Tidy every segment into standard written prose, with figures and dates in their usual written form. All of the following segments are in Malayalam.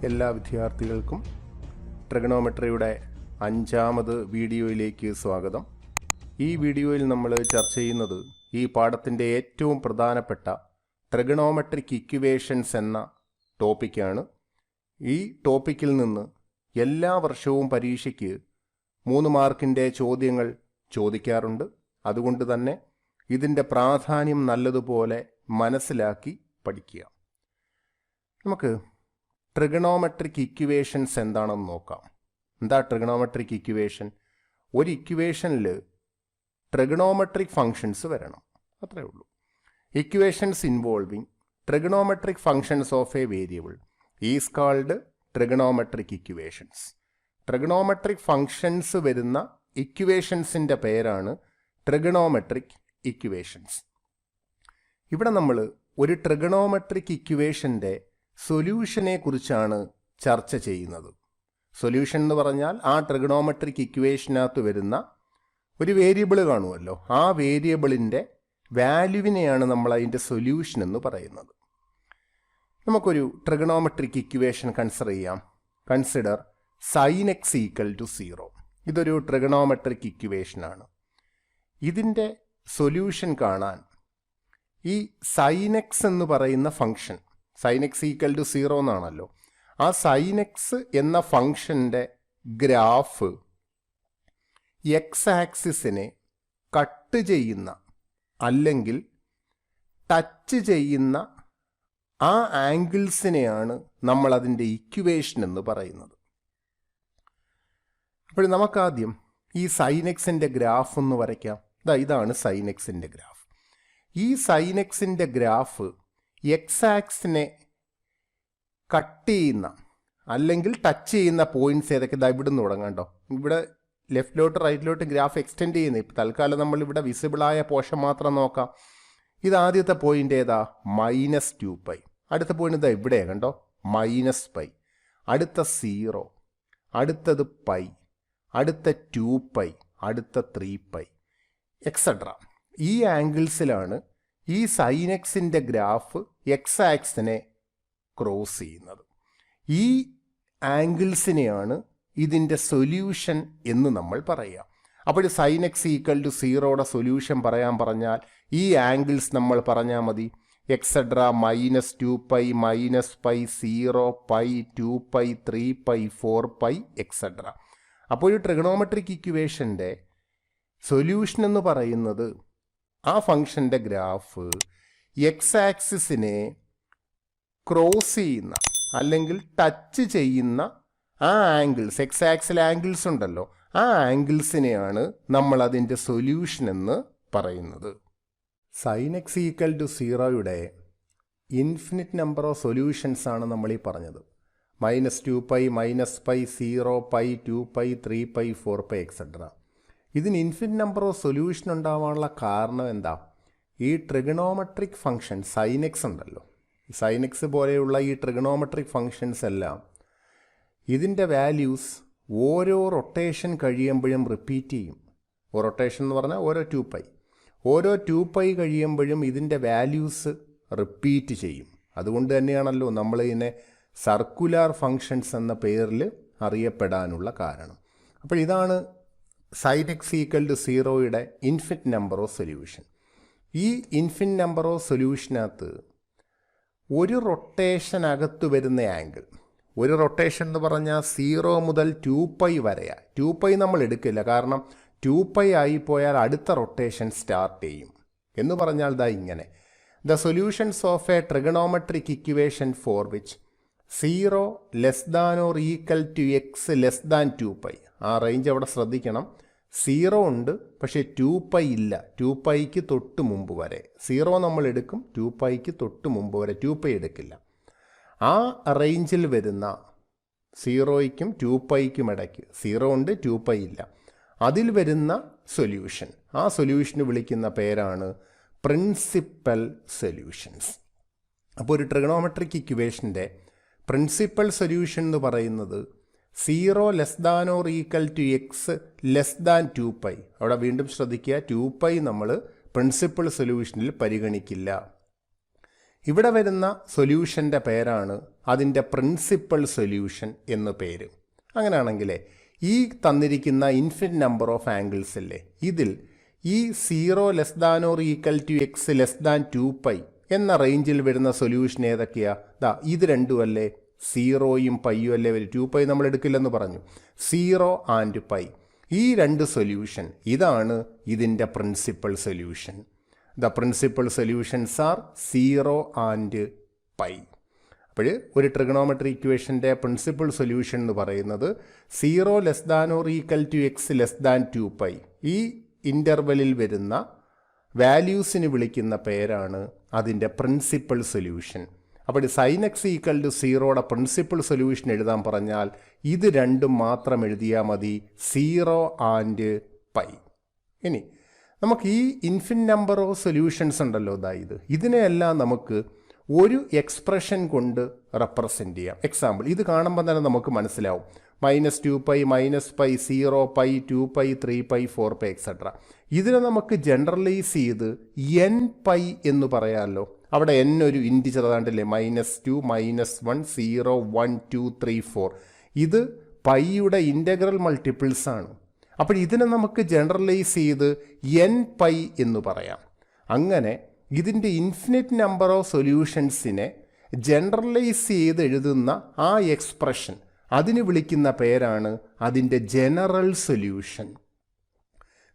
എല്ലാ വിദ്യാർത്ഥികൾക്കും ട്രിഗണോമെട്രിയുടെ 5ാമത് വീഡിയോയിലേക്ക് സ്വാഗതം. ഈ വീഡിയോയിൽ നമ്മൾ ചർച്ച ചെയ്യുന്നത് ഈ പാഠത്തിൻ്റെ ഏറ്റവും പ്രധാനപ്പെട്ട ട്രിഗണോമെട്രിക് ഇക്വേഷൻസ് എന്ന ടോപ്പിക്കാണ്. ഈ ടോപ്പിക്കിൽ നിന്ന് എല്ലാ വർഷവും പരീക്ഷയ്ക്ക് 3 മാർക്കിൻ്റെ ചോദ്യങ്ങൾ ചോദിക്കാറുണ്ട്. അതുകൊണ്ട് തന്നെ ഇതിൻ്റെ പ്രാധാന്യം നല്ലതുപോലെ മനസ്സിലാക്കി പഠിക്കുക. നമുക്ക് ട്രിഗണോമെട്രിക് ഇക്വേഷൻസ് എന്താണെന്ന് നോക്കാം. എന്താ ട്രിഗണോമെട്രിക് ഇക്വേഷൻ? ഒരു ഇക്വേഷനിൽ ട്രിഗണോമെട്രിക് ഫങ്ഷൻസ് വരണം, അത്രേ ഉള്ളൂ. Equations involving trigonometric functions of A variable is called trigonometric equations. Trigonometric functions വരുന്ന ഇക്വേഷൻസിൻ്റെ പേരാണ് ട്രിഗണോമെട്രിക് ഇക്വേഷൻസ്. ഇവിടെ നമ്മൾ ഒരു ട്രിഗണോമെട്രിക് ഇക്വേഷൻ്റെ സൊല്യൂഷനെ കുറിച്ചാണ് ചർച്ച ചെയ്യുന്നത്. സൊല്യൂഷൻ എന്ന് പറഞ്ഞാൽ ആ ട്രിഗണോമെട്രിക് ഇക്വേഷനകത്ത് വരുന്ന ഒരു വേരിയബിൾ കാണുമല്ലോ, ആ വേരിയബിളിൻ്റെ വാല്യൂവിനെയാണ് നമ്മൾ അതിൻ്റെ സൊല്യൂഷൻ എന്ന് പറയുന്നത്. നമുക്കൊരു ട്രിഗണോമെട്രിക് ഇക്വേഷൻ കൺസിഡർ ചെയ്യാം. Consider sin x = 0. ഇതൊരു ട്രിഗണോമെട്രിക് ഇക്വേഷനാണ്. ഇതിൻ്റെ സൊല്യൂഷൻ കാണാൻ ഈ sin x എന്ന് പറയുന്ന ഫംഗ്ഷൻ, sin x = 0 എന്നാണല്ലോ, ആ sin x എന്ന ഫംഗ്ഷൻ്റെ ഗ്രാഫ് എക്സ് ആക്സിസിനെ കട്ട് ചെയ്യുന്ന അല്ലെങ്കിൽ ടച്ച് ചെയ്യുന്ന ആ ആംഗിൾസിനെയാണ് നമ്മൾ അതിൻ്റെ ഇക്വേഷൻ എന്ന് പറയുന്നത്. അപ്പോൾ നമുക്കാദ്യം ഈ sin x-ൻ്റെ ഗ്രാഫ് ഒന്ന് വരയ്ക്കാം. ഇതാണ് sin x-ൻ്റെ ഗ്രാഫ്. ഈ sin x-ൻ്റെ ഗ്രാഫ് എക്സ് ആക്സിനെ കട്ട് ചെയ്യുന്ന അല്ലെങ്കിൽ ടച്ച് ചെയ്യുന്ന പോയിന്റ്സ് ഏതൊക്കെ? ഇവിടെ നിന്ന് തുടങ്ങാം കേട്ടോ. ഇവിടെ ലെഫ്റ്റിലോട്ട് റൈറ്റിലോട്ട് ഗ്രാഫ് എക്സ്റ്റെൻഡ് ചെയ്യുന്നത്. ഇപ്പം തൽക്കാലം നമ്മളിവിടെ വിസിബിളായ പോർഷൻ മാത്രം നോക്കാം. ഇത് ആദ്യത്തെ പോയിന്റ് ഏതാ? -2π. അടുത്ത പോയിന്റ് ഇതാ ഇവിടെയാണ് കണ്ടോ, -π. അടുത്ത 0, അടുത്തത് π, അടുത്ത 2π, അടുത്ത 3π എക്സെട്ര. ഈ ആംഗിൾസിലാണ് ഈ sin x-ൻ്റെ ഗ്രാഫ് എക്സ് ആക്സിനെ ക്രോസ് ചെയ്യുന്നത്. ഈ ആംഗിൾസിനെയാണ് ഇതിൻ്റെ സൊല്യൂഷൻ എന്ന് നമ്മൾ പറയുക. അപ്പോൾ sin x = 0യുടെ സൊല്യൂഷൻ പറയാൻ പറഞ്ഞാൽ ഈ ആംഗിൾസ് നമ്മൾ പറഞ്ഞാൽ മതി. Etcetera -2π, -π, 0π, 2π, 3π, 4π etcetera. അപ്പോൾ ഈ ട്രിഗണോമെട്രിക് ഇക്വേഷൻ്റെ സൊല്യൂഷൻ എന്ന് പറയുന്നത് ആ ഫംഗ്ഷൻ്റെ ഗ്രാഫ് എക്സ് ആക്സിസിനെ ക്രോസ് ചെയ്യുന്ന അല്ലെങ്കിൽ ടച്ച് ചെയ്യുന്ന ആ ആംഗിൾസ്, എക്സ് ആക്സിൽ ആംഗിൾസ് ഉണ്ടല്ലോ, ആ ആംഗിൾസിനെയാണ് നമ്മൾ അതിൻ്റെ സൊല്യൂഷൻ എന്ന് പറയുന്നത്. sin x = 0യുടെ ഇൻഫിനിറ്റ് നമ്പർ ഓഫ് സൊല്യൂഷൻസ് ആണ് നമ്മൾ ഈ പറഞ്ഞത്. -2π, -π, 0π, 2π, 3π, 4π എക്സെട്ര. ഇതിന് ഇൻഫിനിറ്റ് നമ്പർ ഓഫ് സൊല്യൂഷൻ ഉണ്ടാവാനുള്ള കാരണം എന്താ? ഈ ട്രിഗണോമെട്രിക് ഫംഗ്ഷൻ sin x ഉണ്ടല്ലോ, sin x പോലെയുള്ള ഈ ട്രിഗണോമെട്രിക് ഫംഗ്ഷൻസ് എല്ലാം ഇതിൻ്റെ വാല്യൂസ് ഓരോ റൊട്ടേഷൻ കഴിയുമ്പോഴും റിപ്പീറ്റ് ചെയ്യും. റൊട്ടേഷൻ എന്ന് പറഞ്ഞാൽ ഓരോ 2π, ഓരോ 2π കഴിയുമ്പോഴും ഇതിൻ്റെ വാല്യൂസ് റിപ്പീറ്റ് ചെയ്യും. അതുകൊണ്ട് തന്നെയാണല്ലോ നമ്മൾ ഇതിനെ സർക്കുലാർ ഫങ്ഷൻസ് എന്ന പേരിൽ അറിയപ്പെടാനുള്ള കാരണം. അപ്പോൾ ഇതാണ് sin x = 0യുടെ ഇൻഫിനിറ്റ് നമ്പർ ഓഫ് സൊല്യൂഷൻ. ഈ ഇൻഫിനിറ്റ് നമ്പർ ഓഫ് സൊല്യൂഷനകത്ത് ഒരു റൊട്ടേഷനകത്ത് വരുന്ന ആംഗിൾ, ഒരു റൊട്ടേഷൻ എന്ന് പറഞ്ഞാൽ 0 മുതൽ 2π വരെയാണ്. 2π നമ്മൾ എടുക്കില്ല, കാരണം 2π ആയിപ്പോയാൽ അടുത്ത റൊട്ടേഷൻ സ്റ്റാർട്ട് ചെയ്യും. എന്ന് പറഞ്ഞാൽ ഇങ്ങനെ: the solutions of a trigonometric equation for which 0 < x < 2π. ആ റേഞ്ച് അവിടെ ശ്രദ്ധിക്കണം. 0 ഉണ്ട്, പക്ഷേ 2π ഇല്ല. 2πക്ക് തൊട്ട് മുമ്പ് വരെ 0 നമ്മൾ എടുക്കും, 2πക്ക് തൊട്ട് മുമ്പ് വരെ 2π എടുക്കില്ല. ആ റേഞ്ചിൽ വരുന്ന 0യ്ക്കും 2πയ്ക്കും ഇടയ്ക്ക് 0 ഉണ്ട്, 2π ഇല്ല, അതിൽ വരുന്ന സൊല്യൂഷൻ, ആ സൊല്യൂഷന് വിളിക്കുന്ന പേരാണ് പ്രിൻസിപ്പൽ സൊല്യൂഷൻസ്. അപ്പോൾ ഒരു ട്രിഗണോമെട്രിക് ഇക്വേഷൻ്റെ പ്രിൻസിപ്പൽ സൊല്യൂഷൻ എന്ന് പറയുന്നത് 0 < x < 2π. അവിടെ വീണ്ടും ശ്രദ്ധിക്കുക, 2π നമ്മൾ പ്രിൻസിപ്പൽ സൊല്യൂഷനിൽ പരിഗണിക്കില്ല. ഇവിടെ വരുന്ന സൊല്യൂഷൻ്റെ പേരാണ് അതിൻ്റെ പ്രിൻസിപ്പൽ സൊല്യൂഷൻ എന്ന് പേര്. അങ്ങനെയാണെങ്കിൽ ഈ തന്നിരിക്കുന്ന ഇൻഫിനിറ്റ് നമ്പർ ഓഫ് ആംഗിൾസ് അല്ലേ, ഇതിൽ ഈ 0 ≤ x <2π എന്ന റേഞ്ചിൽ വരുന്ന സൊല്യൂഷൻ ഏതൊക്കെയാ? ഇത് രണ്ടും അല്ലേ, 0യും പൈയും അല്ലേ വരും. 2π നമ്മൾ എടുക്കില്ലെന്ന് പറഞ്ഞു. 0 ആൻഡ് പൈ, ഈ രണ്ട് സൊല്യൂഷൻ, ഇതാണ് ഇതിൻ്റെ principal solution. The principal solutions are 0 and pi. അപ്പോൾ ഒരു ട്രിഗണോമെട്രി ഇക്വേഷൻ്റെ പ്രിൻസിപ്പൽ സൊല്യൂഷൻ എന്ന് പറയുന്നത് 0 ≤ x <2π ഈ ഇൻ്റർവെലിൽ വരുന്ന വാല്യൂസിന് വിളിക്കുന്ന പേരാണ് അതിൻ്റെ പ്രിൻസിപ്പൽ സൊല്യൂഷൻ. അപ്പോൾ sin x = 0യുടെ പ്രിൻസിപ്പൽ സൊല്യൂഷൻ എഴുതാൻ പറഞ്ഞാൽ ഇത് രണ്ടും മാത്രം എഴുതിയാൽ മതി, 0 ആൻഡ് പൈ. ഇനി നമുക്ക് ഈ ഇൻഫിനിറ്റ് നമ്പർ ഓഫ് സൊല്യൂഷൻസ് ഉണ്ടല്ലോ, ഇതിനെയെല്ലാം നമുക്ക് ഒരു എക്സ്പ്രഷൻ കൊണ്ട് റെപ്രസെൻ്റ് ചെയ്യാം. എക്സാമ്പിൾ ഇത് കാണുമ്പോൾ തന്നെ നമുക്ക് മനസ്സിലാവും. -2π, -π, 0π, 2π, 3π, 4π എക്സെട്ര. ഇതിനെ നമുക്ക് ജനറലൈസ് ചെയ്ത് nπ എന്ന് പറയാമല്ലോ. അവിടെ n ഒരു ഇൻറ്റിജർ അതാണ്ടല്ലേ, -2, -1, 0, 1, 2, 3, 4. ഇത് പൈയുടെ ഇൻ്റഗ്രൽ മൾട്ടിപ്പിൾസ് ആണ്. അപ്പോൾ ഇതിനെ നമുക്ക് ജനറലൈസ് ചെയ്ത് nπ എന്ന് പറയാം. അങ്ങനെ ഇതിൻ്റെ ഇൻഫിനിറ്റ് നമ്പർ ഓഫ് സൊല്യൂഷൻസിനെ ജനറലൈസ് ചെയ്ത് എഴുതുന്ന ആ എക്സ്പ്രഷൻ, അതിന് വിളിക്കുന്ന പേരാണ് അതിൻ്റെ general solution.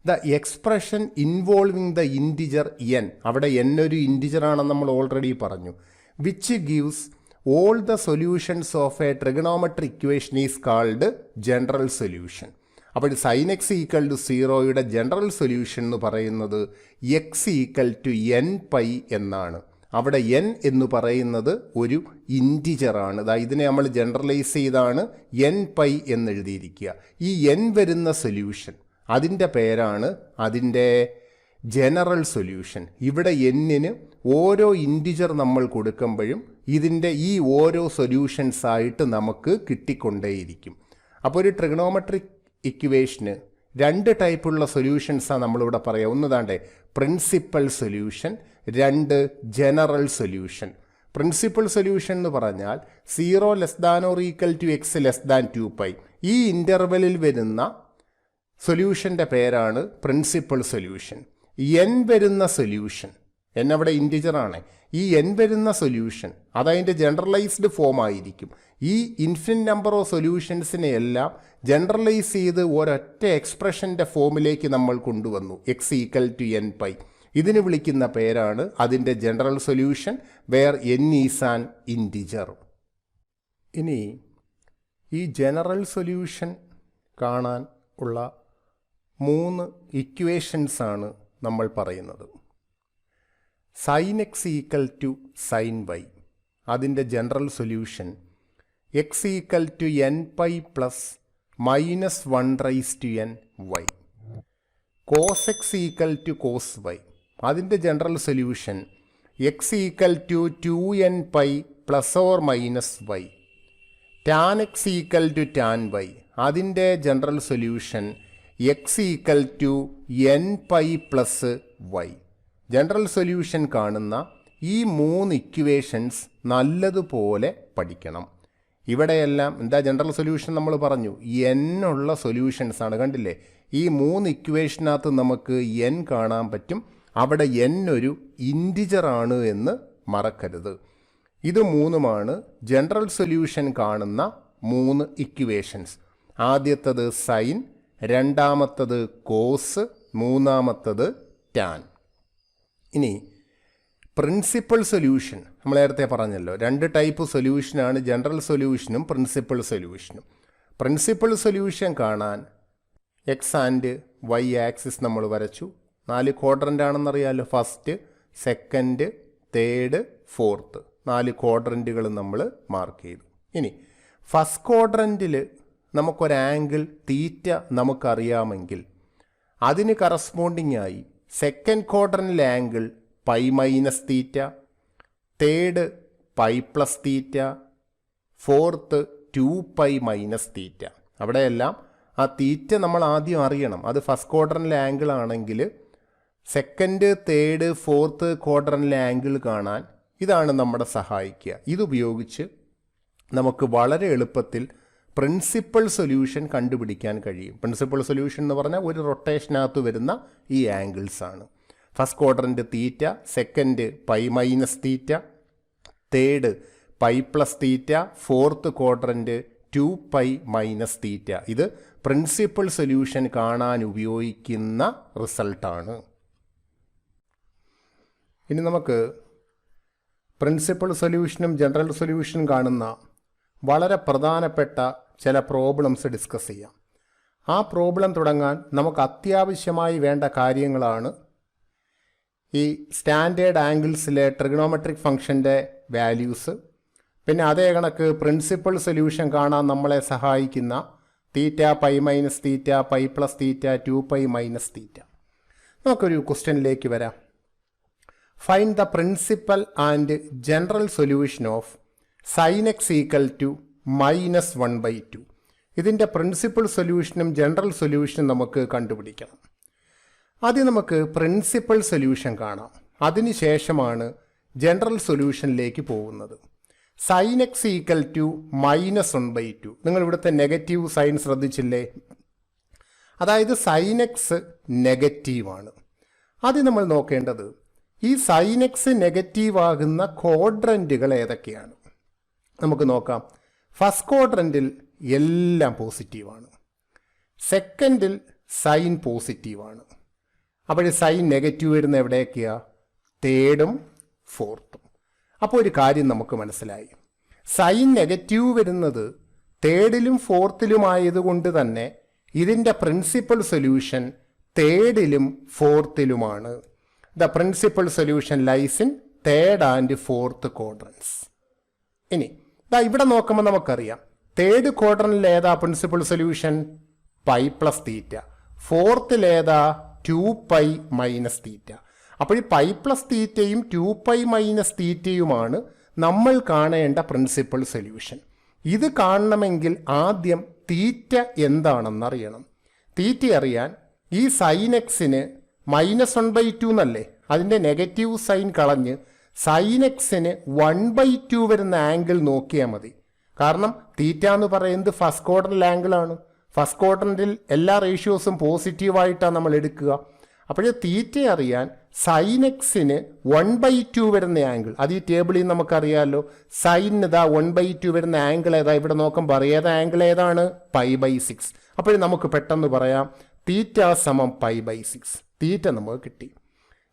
The expression involving the integer n, അവിടെ n ഒരു ഇൻറ്റിജർ ആണെന്ന് നമ്മൾ ഓൾറെഡി പറഞ്ഞു, which gives all the solutions of A trigonometry equation is called general solution. അപ്പോൾ sin x = 0യുടെ ജനറൽ സൊല്യൂഷൻ എന്ന് പറയുന്നത് x = nπ എന്നാണ്. അവിടെ n എന്ന് പറയുന്നത് ഒരു ഇൻറ്റിജറാണ്. ഇതിനെ നമ്മൾ ജനറലൈസ് ചെയ്താണ് nπ എന്നെഴുതിയിരിക്കുക. ഈ n വരുന്ന സൊല്യൂഷൻ, അതിൻ്റെ പേരാണ് അതിൻ്റെ ജനറൽ സൊല്യൂഷൻ. ഇവിടെ n-ന് ഓരോ ഇൻറ്റിജർ നമ്മൾ കൊടുക്കുമ്പോഴും ഇതിൻ്റെ ഈ ഓരോ സൊല്യൂഷൻസ് ആയിട്ട് നമുക്ക് കിട്ടിക്കൊണ്ടേയിരിക്കും. അപ്പോൾ ഒരു ട്രിഗണോമെട്രിക് ഇക്വേഷന് രണ്ട് ടൈപ്പുള്ള സൊല്യൂഷൻസാണ് നമ്മളിവിടെ പറയുക. ഒന്ന് പ്രിൻസിപ്പൽ സൊല്യൂഷൻ, രണ്ട് ജനറൽ സൊല്യൂഷൻ. പ്രിൻസിപ്പൽ സൊല്യൂഷൻ എന്ന് പറഞ്ഞാൽ 0 ≤ x <2π ഈ ഇൻ്റർവെലിൽ വരുന്ന സൊല്യൂഷൻ്റെ പേരാണ് പ്രിൻസിപ്പൽ സൊല്യൂഷൻ. n വരുന്ന സൊല്യൂഷൻ, n അവിടെ ഇൻറ്റിജറാണ്, ഈ n വരുന്ന സൊല്യൂഷൻ അതതിൻ്റെ ജനറലൈസ്ഡ് ഫോം ആയിരിക്കും. ഈ ഇൻഫിനിറ്റ് നമ്പർ ഓഫ് സൊല്യൂഷൻസിനെ എല്ലാം ജനറലൈസ് ചെയ്ത് ഒരൊറ്റ എക്സ്പ്രഷൻ്റെ ഫോമിലേക്ക് നമ്മൾ കൊണ്ടുവന്നു, x = nπ. ഇതിന് വിളിക്കുന്ന പേരാണ് അതിൻ്റെ general solution, where n is an integer. ഇനി ഈ ജനറൽ സൊല്യൂഷൻ കാണാൻ ഉള്ള 3 ഇക്വേഷൻസാണ് നമ്മൾ പറയുന്നത്. sin x = sin y, അതിൻ്റെ general solution x = nπ + -1/ny. cos x = cos y, അതിൻ്റെ general solution x = 2nπ ± y. tan x = tan y, അതിൻ്റെ general solution x = nπ + y. General solution കാണുന്ന ഈ 3 ഇക്വേഷൻസ് നല്ലതുപോലെ പഠിക്കണം. ഇവിടെയെല്ലാം ജനറൽ സൊല്യൂഷൻ നമ്മൾ പറഞ്ഞു, n ഉള്ള സൊല്യൂഷൻസ് ആണ്. കണ്ടില്ലേ, ഈ 3 ഇക്വേഷനകത്ത് നമുക്ക് n കാണാൻ പറ്റും. അവിടെ n ഒരു ഇൻറ്റിജർ ആണ് എന്ന് മറക്കരുത്. ഇത് 3ഉമാണ് ജനറൽ സൊല്യൂഷൻ കാണുന്ന 3 ഇക്വേഷൻസ്. ആദ്യത്തത് സൈൻ, രണ്ടാമത്തത് കോസ്, മൂന്നാമത്തത് ടാൻ. ഇനി പ്രിൻസിപ്പൽ സൊല്യൂഷൻ നമ്മൾ നേരത്തെ പറഞ്ഞല്ലോ, 2 ടൈപ്പ് സൊല്യൂഷനാണ്, ജനറൽ സൊല്യൂഷനും പ്രിൻസിപ്പൽ സൊല്യൂഷനും. പ്രിൻസിപ്പൽ സൊല്യൂഷൻ കാണാൻ എക്സ് ആൻഡ് വൈ ആക്സിസ് നമ്മൾ വരച്ചു. 4 ക്വാഡ്രൻ്റ് ആണെന്നറിയാമല്ലോ, ഫസ്റ്റ്, സെക്കൻഡ്, തേർഡ്, ഫോർത്ത്, 4 ക്വാഡ്രൻറ്റുകൾ നമ്മൾ മാർക്ക് ചെയ്തു. ഇനി ഫസ്റ്റ് ക്വാഡ്രൻറ്റിൽ നമുക്കൊരു ആംഗിൾ തീറ്റ നമുക്കറിയാമെങ്കിൽ അതിന് കറസ്പോണ്ടിങ് ആയി സെക്കൻഡ് ക്വാഡ്രൻറ്റിലെ angle pi minus theta, third pi plus theta, fourth 2π minus theta. അവിടെയെല്ലാം ആ തീറ്റ നമ്മൾ ആദ്യം അറിയണം. അത് ഫസ്റ്റ് ക്വാഡ്രൻറ്റിലെ ആംഗിൾ ആണെങ്കിൽ സെക്കൻഡ്, തേർഡ്, ഫോർത്ത് ക്വാഡ്രൻറ്റിലെ ആംഗിൾ കാണാൻ ഇതാണ് നമ്മളെ സഹായിക്കുക. ഇതുപയോഗിച്ച് നമുക്ക് വളരെ എളുപ്പത്തിൽ പ്രിൻസിപ്പൽ സൊല്യൂഷൻ കണ്ടുപിടിക്കാൻ കഴിയും. പ്രിൻസിപ്പൽ സൊല്യൂഷൻ എന്ന് പറഞ്ഞാൽ ഒരു റൊട്ടേഷനകത്ത് വരുന്ന ഈ ആംഗിൾസ് ആണ്. First quadrant theta, second pi minus theta, third pi plus theta, fourth quadrant 2π minus theta. ഇത് പ്രിൻസിപ്പൽ സൊല്യൂഷൻ കാണാൻ ഉപയോഗിക്കുന്ന റിസൾട്ടാണ്. ഇനി നമുക്ക് പ്രിൻസിപ്പൽ സൊല്യൂഷനും ജനറൽ സൊല്യൂഷനും കാണുന്ന വളരെ പ്രധാനപ്പെട്ട ചില പ്രോബ്ലംസ് ഡിസ്കസ് ചെയ്യാം. ആ പ്രോബ്ലം തുടങ്ങാൻ നമുക്ക് അത്യാവശ്യമായി വേണ്ട കാര്യങ്ങളാണ് ഈ സ്റ്റാൻഡേർഡ് ആംഗിൾസിലെ ട്രിഗണോമെട്രിക് ഫംഗ്ഷൻ്റെ വാല്യൂസ്, പിന്നെ അതേ കണക്ക് പ്രിൻസിപ്പൽ സൊല്യൂഷൻ കാണാൻ നമ്മളെ സഹായിക്കുന്ന theta, pi minus theta, pi plus theta, 2π minus theta. നമുക്കൊരു ക്വസ്റ്റ്യനിലേക്ക് വരാം. Find the principal and general solution of sine X equal to -1/2. ഇതിൻ്റെ പ്രിൻസിപ്പൽ സൊല്യൂഷനും ജനറൽ സൊല്യൂഷനും നമുക്ക് കണ്ടുപിടിക്കണം. ആദ്യം നമുക്ക് പ്രിൻസിപ്പൽ സൊല്യൂഷൻ കാണാം, അതിനുശേഷമാണ് ജനറൽ സൊല്യൂഷനിലേക്ക് പോകുന്നത്. Sine X equal to -1/2. നിങ്ങൾ ഇവിടുത്തെ നെഗറ്റീവ് സൈൻ ശ്രദ്ധിച്ചില്ലേ? അതായത് സൈൻ എക്സ് നെഗറ്റീവാണ്. ആദ്യം നമ്മൾ നോക്കേണ്ടത് ഈ സൈൻ എക്സ് നെഗറ്റീവ് ആകുന്ന ക്വാഡ്രൻറ്റുകൾ ഏതൊക്കെയാണ് നമുക്ക് നോക്കാം. ഫസ്റ്റ് ക്വാഡ്രൻറ്റിൽ എല്ലാം പോസിറ്റീവാണ്, സെക്കൻഡിൽ സൈൻ പോസിറ്റീവാണ്. അപ്പോൾ സൈൻ നെഗറ്റീവ് വരുന്ന എവിടെയൊക്കെയാണ്? തേർഡും ഫോർത്തും. അപ്പോൾ ഒരു കാര്യം നമുക്ക് മനസ്സിലായി, സൈൻ നെഗറ്റീവ് വരുന്നത് തേർഡിലും ഫോർത്തിലുമായതുകൊണ്ട് തന്നെ ഇതിൻ്റെ പ്രിൻസിപ്പൽ സൊല്യൂഷൻ തേർഡിലും ഫോർത്തിലുമാണ്. The principal solution lies in third and fourth quadrants. ഇനി ഇവിടെ നോക്കുമ്പോൾ നമുക്കറിയാം തേർഡ് ക്വാഡ്രൻറ്റിൽ ഏതാ principal solution? Pi plus theta. ഫോർത്തിൽ ഏതാ? 2π മൈനസ് തീറ്റ. അപ്പോൾ ഈ പൈ പ്ലസ് തീറ്റയും 2π മൈനസ് തീറ്റയുമാണ് നമ്മൾ കാണേണ്ട പ്രിൻസിപ്പൽ സൊല്യൂഷൻ. ഇത് കാണണമെങ്കിൽ ആദ്യം തീറ്റ എന്താണെന്നറിയണം. തീറ്റ അറിയാൻ ഈ സൈൻ എക്സിന് -1/2 എന്നല്ലേ, അതിൻ്റെ നെഗറ്റീവ് സൈൻ കളഞ്ഞ് സൈൻ എക്സിന് 1/2 വരുന്ന ആംഗിൾ നോക്കിയാൽ മതി. കാരണം തീറ്റ എന്ന് പറയുന്നത് ഫസ്റ്റ് ക്വാഡ്രൻ്റ് ആംഗിളാണ്. ഫസ്റ്റ് ക്വാഡ്രൻറ്റിൽ എല്ലാ റേഷ്യോസും പോസിറ്റീവായിട്ടാണ് നമ്മൾ എടുക്കുക. അപ്പോൾ തീറ്റ അറിയാൻ സൈൻ എക്സിന് 1/2 വരുന്ന ആംഗിൾ, അത് ഈ ടേബിളിൽ നിന്ന് നമുക്കറിയാമല്ലോ. സൈനിന് ഇതാ 1/2 വരുന്ന ആംഗിൾ ഏതാ? ഇവിടെ നോക്കുമ്പോൾ അറിയാതെ ആംഗിൾ ഏതാണ്? π/6. അപ്പോൾ നമുക്ക് പെട്ടെന്ന് പറയാം തീറ്റ സമം π/6. തീറ്റ നമുക്ക് കിട്ടി.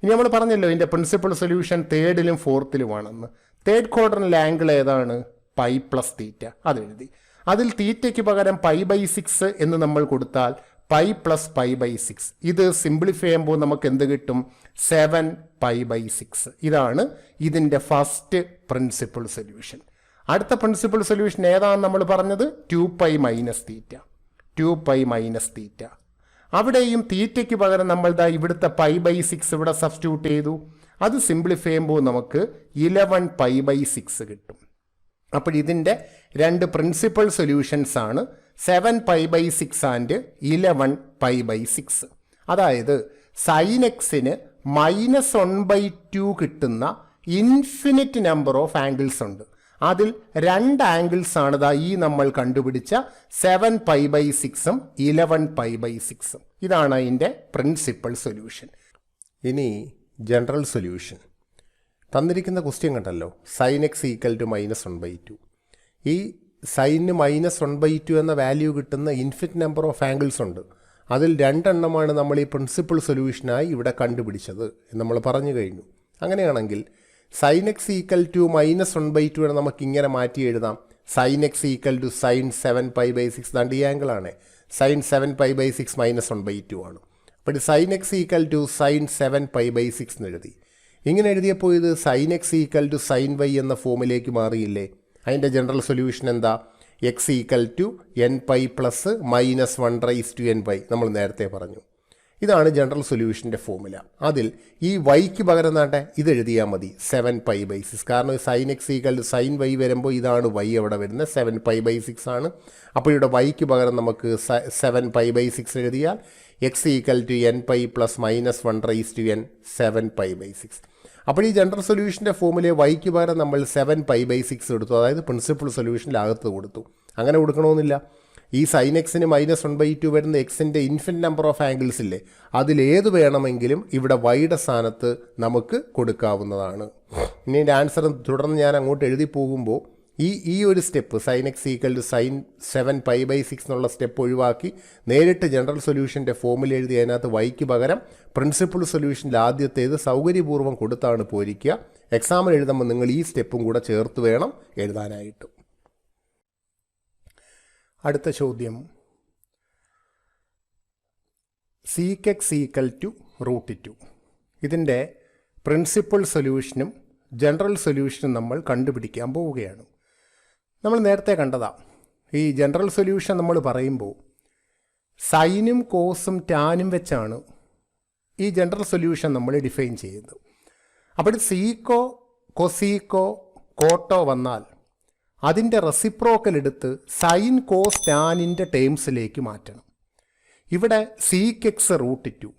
ഇനി നമ്മൾ പറഞ്ഞല്ലോ ഇതിൻ്റെ പ്രിൻസിപ്പൽ സൊല്യൂഷൻ തേർഡിലും ഫോർത്തിലുമാണെന്ന്. തേർഡ് ക്വാഡ്രൻറ്റിലെ ആംഗിൾ ഏതാണ്? Pi plus theta. അതെഴുതി. അതിൽ തീറ്റയ്ക്ക് പകരം π/6 എന്ന് നമ്മൾ കൊടുത്താൽ പൈ പ്ലസ് π/6. ഇത് സിംപ്ലിഫൈ ചെയ്യുമ്പോൾ നമുക്ക് എന്ത് കിട്ടും? 7π/6. ഇതാണ് ഇതിൻ്റെ ഫസ്റ്റ് പ്രിൻസിപ്പൽ സൊല്യൂഷൻ. അടുത്ത പ്രിൻസിപ്പൽ സൊല്യൂഷൻ ഏതാണെന്ന് നമ്മൾ പറഞ്ഞത്? 2π മൈനസ് തീറ്റ. 2π മൈനസ് തീറ്റ. അവിടെയും തീറ്റയ്ക്ക് പകരം നമ്മൾ ഇവിടുത്തെ π/6 ഇവിടെ സബ്സ്റ്റിറ്റ്യൂട്ട് ചെയ്തു. അത് സിംപ്ലിഫൈ ചെയ്യുമ്പോൾ നമുക്ക് 11π/6 കിട്ടും. അപ്പോൾ ഇതിൻ്റെ രണ്ട് പ്രിൻസിപ്പൽ സൊല്യൂഷൻസ് ആണ് 7π/6 ആൻഡ് 11π/6. അതായത് സൈൻ എക്സിന് -1/2 കിട്ടുന്ന ഇൻഫിനിറ്റ് നമ്പർ ഓഫ് ആംഗിൾസ് ഉണ്ട്. അതിൽ രണ്ട് ആംഗിൾസ് ആണ് ഈ നമ്മൾ കണ്ടുപിടിച്ച 7π/6ഉം 11π/6ഉം. ഇതാണ് അതിൻ്റെ പ്രിൻസിപ്പൽ സൊല്യൂഷൻ. ഇനി ജനറൽ സൊല്യൂഷൻ. തന്നിരിക്കുന്ന ക്വസ്റ്റ്യൻ കണ്ടല്ലോ, സൈൻ എക്സ് ഈക്വൽ ടു -1/2. ഈ സൈനിന് -1/2 എന്ന വാല്യൂ കിട്ടുന്ന ഇൻഫിനിറ്റ് നമ്പർ ഓഫ് ആംഗിൾസ് ഉണ്ട്. അതിൽ രണ്ടെണ്ണമാണ് നമ്മൾ ഈ പ്രിൻസിപ്പൽ സൊല്യൂഷനായി ഇവിടെ കണ്ടുപിടിച്ചത് എന്ന് നമ്മൾ പറഞ്ഞു കഴിഞ്ഞു. അങ്ങനെയാണെങ്കിൽ സൈൻ എക്സ് ഈക്വൽ ടു -1/2 നമുക്ക് ഇങ്ങനെ മാറ്റി എഴുതാം. Sine X equal to sine 7π/6. ദാണ്ട് ഈ ആംഗിളാണ്. സൈൻ 7π/6 -1/2 ആണ്. അപ്പോൾ sine X equal to sine 7π/6 എന്ന് എഴുതി. ഇങ്ങനെ എഴുതിയപ്പോൾ ഇത് sine X equal to sine Y എന്ന ഫോമിലേക്ക് മാറിയില്ലേ? അതിൻ്റെ ജനറൽ സൊല്യൂഷൻ എന്താ? X equal to nπ plus -1/nπ. നമ്മൾ നേരത്തെ പറഞ്ഞു. ഇതാണ് ജനറൽ സൊല്യൂഷൻ്റെ ഫോമുല. അതിൽ ഈ വൈക്ക് പകരം നാട്ടെ ഇത് എഴുതിയാൽ മതി 7π/6. കാരണം sine X equal to sine Y വരുമ്പോൾ ഇതാണ് വൈ അവിടെ വരുന്നത് 7π/6 ആണ്. അപ്പോൾ ഇവിടെ വൈക്ക് പകരം നമുക്ക് 7π/6 എഴുതിയാൽ X equal to nπ plus -1/n 7π/6. അപ്പോൾ ഈ ജനറൽ സൊല്യൂഷൻ്റെ ഫോമിലെ വൈക്ക് പകരം നമ്മൾ 7π/6 എടുത്തു, അതായത് പ്രിൻസിപ്പൽ സൊല്യൂഷനിലകത്ത് കൊടുത്തു. അങ്ങനെ കൊടുക്കണമെന്നില്ല. ഈ സൈൻ എക്സിന് -1/2 വരുന്ന എക്സിൻ്റെ ഇൻഫിനിറ്റ് നമ്പർ ഓഫ് ആംഗിൾസ് ഇല്ലേ, അതിലേത് വേണമെങ്കിലും ഇവിടെ വൈയുടെ സ്ഥാനത്ത് നമുക്ക് കൊടുക്കാവുന്നതാണ്. ഇനി എൻ്റെ ആൻസർ തുടർന്ന് ഞാൻ അങ്ങോട്ട് എഴുതി പോകുമ്പോൾ ഈ ഒരു step sine X equal to sine 7π/6 എന്നുള്ള സ്റ്റെപ്പ് ഒഴിവാക്കി നേരിട്ട് ജനറൽ സൊല്യൂഷൻ്റെ ഫോമിൽ എഴുതി അതിനകത്ത് വൈക്ക് പകരം പ്രിൻസിപ്പൽ സൊല്യൂഷനിൽ ആദ്യത്തേത് സൗകര്യപൂർവ്വം കൊടുത്താണ് പോയിരിക്കുക. എക്സാമിൽ എഴുതുമ്പോൾ നിങ്ങൾ ഈ സ്റ്റെപ്പും കൂടെ ചേർത്ത് വേണം എഴുതാനായിട്ട്. അടുത്ത ചോദ്യം, സീക്ക് എക്സ് ഈക്വൽ ടു √2. ഇതിൻ്റെ പ്രിൻസിപ്പൽ സൊല്യൂഷനും ജനറൽ സൊല്യൂഷനും നമ്മൾ കണ്ടുപിടിക്കാൻ പോവുകയാണ്. നമ്മൾ നേരത്തെ കണ്ടതാണ്, ഈ ജനറൽ സൊല്യൂഷൻ നമ്മൾ പറയുമ്പോൾ സൈനും കോസും ടാനും വെച്ചാണ് ഈ ജനറൽ സൊല്യൂഷൻ നമ്മൾ ഡിഫൈൻ ചെയ്യുന്നത്. അപ്പോൾ സീക്കോ കൊസീക്കോ കോട്ടോ വന്നാൽ അതിൻ്റെ റെസിപ്രോക്കൽ എടുത്ത് സൈൻ കോസ് ടാനിൻ്റെ ടേംസിലേക്ക് മാറ്റണം. ഇവിടെ സീക്ക് എക്സ് √2,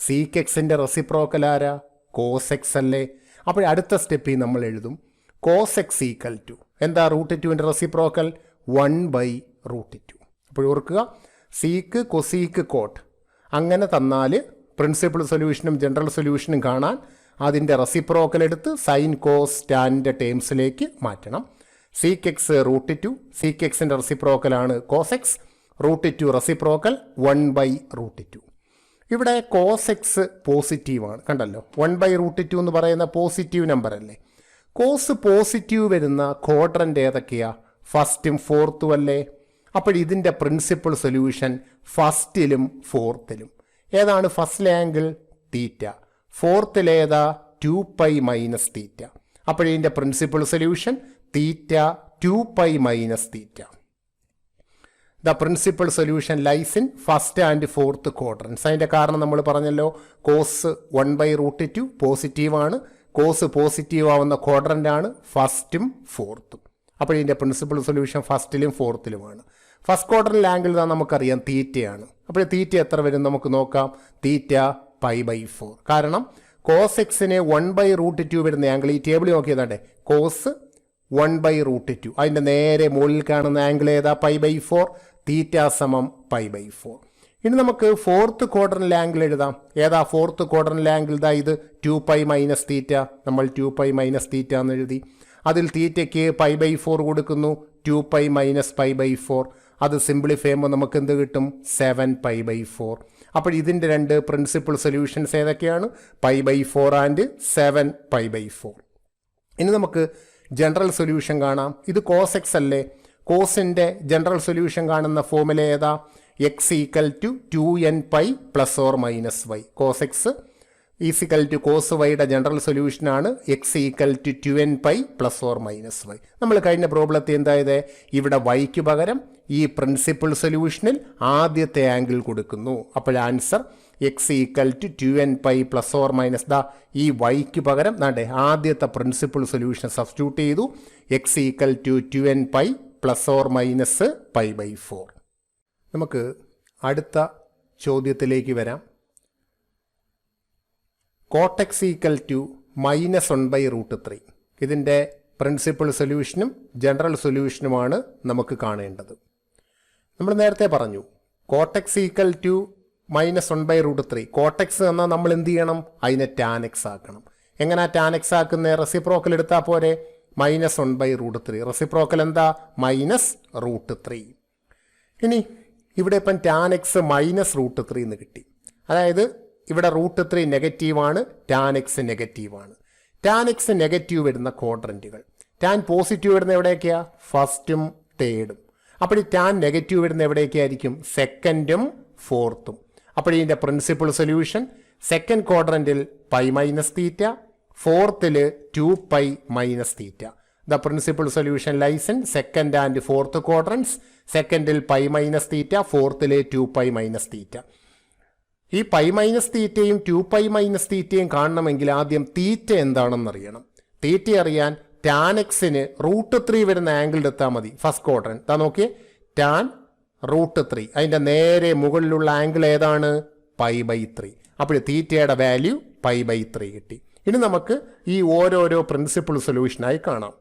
സീക്ക് എക്സിൻ്റെ റെസിപ്രോക്കൽ ആരാ? കോസ് എക്സ് അല്ലേ? അപ്പോൾ അടുത്ത സ്റ്റെപ്പിൽ നമ്മൾ എഴുതും കോസ് എക്സ് ഈക്വൽ ടു എന്താ? √2ൻ്റെ റെസിപ്രോക്കൽ 1/√2. അപ്പോൾ ഓർക്കുക, സീക്ക് കൊസീക്ക് കോട്ട് അങ്ങനെ തന്നാൽ പ്രിൻസിപ്പൽ സൊല്യൂഷനും ജനറൽ സൊല്യൂഷനും കാണാൻ അതിൻ്റെ റെസിപ്രോക്കൽ എടുത്ത് സൈൻ കോസ് ടാനിൻ്റെ ടേംസിലേക്ക് മാറ്റണം. സീക്ക് എക്സ് √2, സീക്ക് എക്സിൻ്റെ റെസിപ്രോക്കലാണ് കോസ് എക്സ്, √2 റെസിപ്രോക്കൽ 1/√2. ഇവിടെ കോസ് എക്സ് പോസിറ്റീവാണ്, കണ്ടല്ലോ. 1/√2 എന്ന് പറയുന്ന പോസിറ്റീവ് നമ്പർ അല്ലേ. കോസ് പോസിറ്റീവ് വരുന്ന ക്വാഡ്രൻ്റ് ഏതൊക്കെയാ? ഫസ്റ്റും ഫോർത്തും അല്ലേ. അപ്പോൾ ഇതിൻ്റെ പ്രിൻസിപ്പൽ സൊല്യൂഷൻ ഫസ്റ്റിലും ഫോർത്തിലും ഏതാണ്? ഫസ്റ്റിലെ ആംഗിൾ തീറ്റ, ഫോർത്തിലേതാ? 2π-θ. അപ്പോൾ ഇതിൻ്റെ principal solution theta 2π-θ. The principal solution lies in first and fourth quadrants. അതിൻ്റെ കാരണം നമ്മൾ പറഞ്ഞല്ലോ, കോസ് 1/√2 പോസിറ്റീവാണ്, കോസ് പോസിറ്റീവ് ആവുന്ന ക്വാഡ്രൻ്റാണ് ഫസ്റ്റും ഫോർത്തും. അപ്പോൾ ഇതിൻ്റെ പ്രിൻസിപ്പൽ സൊല്യൂഷൻ ഫസ്റ്റിലും ഫോർത്തിലുമാണ്. ഫസ്റ്റ് ക്വാഡ്രൻ്റിൽ ആംഗിൾ ഇതാ നമുക്കറിയാം തീറ്റയാണ്. അപ്പോൾ തീറ്റ എത്ര വരും നമുക്ക് നോക്കാം. തീറ്റ π/4. കാരണം കോസ് എക്സിന് 1/√2 വരുന്ന ആംഗിൾ ഈ ടേബിളിൽ നോക്കിയതാണ്ടേ, കോസ് 1/√2 അതിൻ്റെ നേരെ മുകളിൽ കാണുന്ന ആംഗിൾ ഏതാ? π/4. തീറ്റ സമം π/4. ഇനി നമുക്ക് ഫോർത്ത് ക്വാഡ്രൻ്റിൽ ആംഗിൾ എഴുതാം. ഏതാ ഫോർത്ത് ക്വാഡ്രൻ്റിൽ ആംഗിൾ? ഇതാ ഇത് 2π-θ. നമ്മൾ 2π-θ എന്ന് എഴുതി. അതിൽ തീറ്റയ്ക്ക് π/4 കൊടുക്കുന്നു, 2π - π/4. അത് സിംപ്ലിഫൈ ചെയ്യുമ്പോൾ നമുക്ക് എന്ത് കിട്ടും? 7π/4. അപ്പോൾ ഇതിൻ്റെ രണ്ട് പ്രിൻസിപ്പൽ സൊല്യൂഷൻസ് ഏതൊക്കെയാണ്? π/4 ആൻഡ് 7π/4. ഇനി നമുക്ക് ജനറൽ സൊല്യൂഷൻ കാണാം. ഇത് കോസ് എക്സ് അല്ലേ. കോസിൻ്റെ ജനറൽ സൊല്യൂഷൻ കാണുന്ന ഫോമുല ഏതാ? X equal to 2nπ ± y. Cos X is equal to cos വൈയുടെ ജനറൽ സൊല്യൂഷനാണ് X equal to 2nπ ± y. നമ്മൾ കഴിഞ്ഞ പ്രോബ്ലത്തിൽ എന്തായത്? ഇവിടെ വൈക്ക് പകരം ഈ പ്രിൻസിപ്പൽ സൊല്യൂഷനിൽ ആദ്യത്തെ ആംഗിൾ കൊടുക്കുന്നു. അപ്പോൾ answer X equal to 2nπ ± ഈ വൈക്ക് പകരം ആദ്യത്തെ പ്രിൻസിപ്പൽ സൊല്യൂഷൻ സബ്സ്റ്റിറ്റ്യൂട്ട് ചെയ്തു. X equal to 2nπ ± π/4. നമുക്ക് അടുത്ത ചോദ്യത്തിലേക്ക് വരാം. Cot X equal to -1/√3. ഇതിൻ്റെ പ്രിൻസിപ്പൽ സൊല്യൂഷനും ജനറൽ സൊല്യൂഷനുമാണ് നമുക്ക് കാണേണ്ടത്. നമ്മൾ നേരത്തെ പറഞ്ഞു കോട്ടെക്സ് ഈക്വൽ ടു -1/√3. കോട്ടെക്സ് എന്നാൽ നമ്മൾ എന്ത് ചെയ്യണം? അതിനെ ടാൻ എക്സ് ആക്കണം. എങ്ങനെ ടാൻ എക്സ് ആക്കുന്ന? റെസിപ്രോക്കൽ എടുത്താൽ പോരെ. -1/√3 റെസിപ്രോക്കൽ എന്താ? -√3. ഇനി ഇവിടെ ഇപ്പം ടാൻ എക്സ് -√3 എന്ന് കിട്ടി. അതായത് ഇവിടെ √3 നെഗറ്റീവാണ്, ടാൻ എക്സ് നെഗറ്റീവാണ്. ടാൻ എക്സ് നെഗറ്റീവ് വരുന്ന ക്വാഡ്രൻറ്റുകൾ, ടാൻ പോസിറ്റീവ് വരുന്ന എവിടെയൊക്കെയാണ്? ഫസ്റ്റും തേർഡും. അപ്പോൾ ഈ ടാൻ നെഗറ്റീവ് വരുന്ന എവിടെയൊക്കെയായിരിക്കും? സെക്കൻഡും ഫോർത്തും. അപ്പോൾ ഇതിൻ്റെ പ്രിൻസിപ്പൽ സൊല്യൂഷൻ സെക്കൻഡ് ക്വാഡ്രൻറ്റിൽ π-θ, ഫോർത്തിൽ 2π-θ. The principal solution lies in second and fourth quadrants. സെക്കൻഡിൽ π-θ, ഫോർത്തിൽ 2π-θ. ഈ π-θയും 2π-θയും കാണണമെങ്കിൽ ആദ്യം തീറ്റ എന്താണെന്നറിയണം. തീറ്റ അറിയാൻ ടാൻ എക്സിന് √3 വരുന്ന ആംഗിൾ എടുത്താൽ മതി. ഫസ്റ്റ് ക്വാഡ്രൻറ്റ് ഇതാ നോക്കിയേ, ടാൻ √3 അതിൻ്റെ നേരെ മുകളിലുള്ള ആംഗിൾ ഏതാണ്? π/3. അപ്പോൾ തീറ്റയുടെ വാല്യൂ π/3 കിട്ടി. ഇനി നമുക്ക് ഈ ഓരോരോ പ്രിൻസിപ്പിൾ സൊല്യൂഷനായി കാണാം.